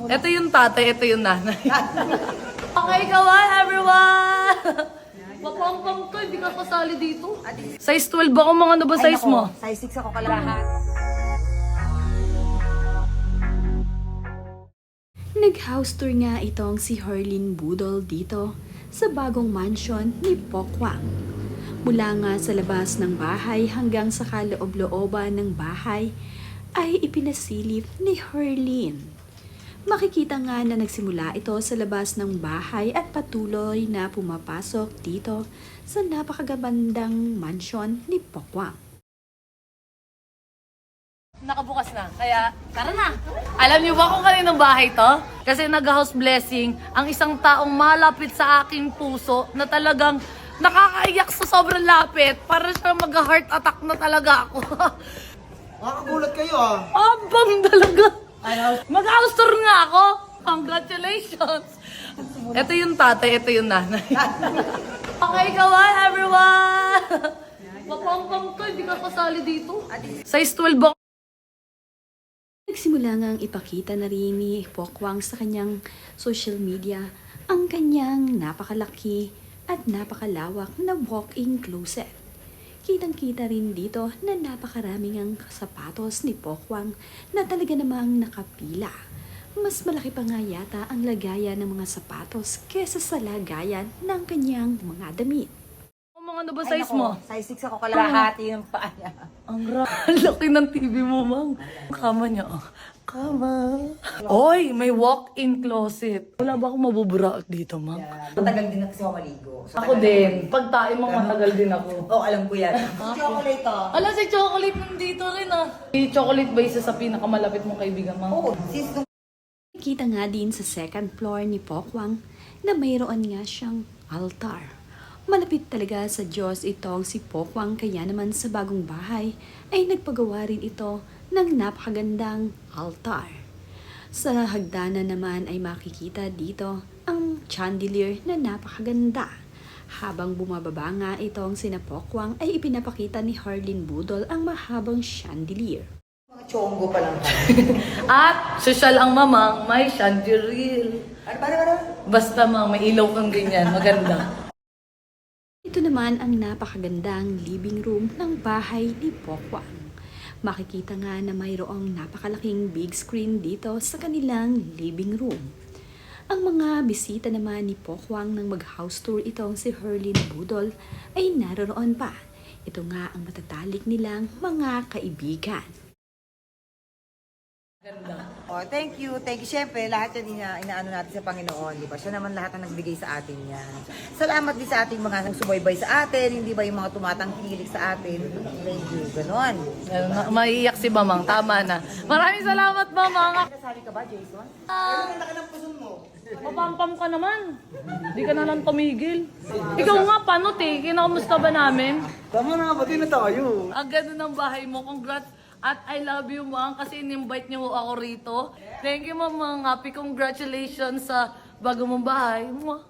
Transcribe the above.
Ito yung tatay, ito yung nanay. Okay, kawan, everyone! Papampam ko, hindi ka kasali dito. Size 12 ako, mga ano ba size mo? Size 6 ako kalahat. Nag-house tour nga itong si Herlin Budol dito sa bagong mansion ni Pokwang. Mula nga sa labas ng bahay hanggang sa kaloob-looban ng bahay ay ipinasilip ni Herlin. Makikita nga na nagsimula ito sa labas ng bahay at patuloy na pumapasok dito sa napakagandang mansion ni Pokwang. Nakabukas na, kaya tara na! Alam niyo ba kung kaninong bahay to? Kasi nag-house blessing ang isang taong malapit sa aking puso na talagang nakakaiyak sa sobrang lapit. Para siya mag-heart attack na talaga ako. Makakagulat kayo ah. Abang talaga! Mag-house tour nga ako! Congratulations! Ito yung tatay, ito yung nanay. Okay, kawan, everyone! Papampam ko, hindi ka kasali dito. Size 12 ako. Nagsimula ngang ipakita na rin ni Pokwang sa kanyang social media ang kanyang napakalaki at napakalawak na walk-in closet. Kitang-kita rin dito na napakaraming ang sapatos ni Pokwang na talaga namang nakapila. Mas malaki pa nga yata ang lagayan ng mga sapatos kesa sa lagayan ng kanyang mga damit. Mga ano ba size mo? Size 6 ako kalahat yung paa niya. Ang laki ng TV mo, ma'am. Kama niya, oh. Kama. Oy, may walk-in closet. Wala ba akong mabubura dito, ma'am? Matagal din kasi ako maligo. So, Ako din. Pag tayo mga matagal din ako. Oo, alam ko yan. Chocolate to. Ala, si Chocolate nandito rin, ah. Si Chocolate ba isa sa pinakamalapit mong kaibigan, ma'am? Oo, sis, nung Nakita nga din sa second floor ni Pokwang na mayroon nga siyang altar. Malapit talaga sa Diyos itong si Pokwang, kaya naman sa bagong bahay ay nagpagawa rin ito ng napakagandang altar. Sa hagdanan naman ay makikita dito ang chandelier na napakaganda. Habang bumababa nga itong sina Pokwang ay ipinapakita ni Herlin Budol ang mahabang chandelier. mga chongo pa lang. At, social ang mamang, may chandelier. Ano? Basta, ma'am, may ilaw kang ganyan. Maganda. Ito naman ang napakagandang living room ng bahay ni Pokwang. Makikita nga na mayroong napakalaking big screen dito sa kanilang living room. Ang mga bisita naman ni Pokwang nang mag-house tour itong si Herlin Budol ay naroon pa. Ito nga ang matatalik nilang mga kaibigan. Oh, thank you. Thank you. Siyempre, lahat yan inaano natin sa Panginoon, di ba? Siya naman lahat ang nagbigay sa atin yan. Salamat din sa ating mga subaybay sa atin, hindi ba yung mga tumatangkilik sa atin. Thank you. Ganon. Maiiyak si mamang. Tama na. Maraming salamat, mamang. Nasabi ka ba, Jason? Papampam ka naman. Hindi ka na lang tumigil. Ikaw nga, paano, te? Kinakamusta ba namin? Tama na, pati na tayo. Ang ganda ng bahay mo. Congrats. At I love you, Mang, kasi in-invite niyo ako rito. Thank you, Mamang. Happy congratulations sa bago mong bahay. Mwah.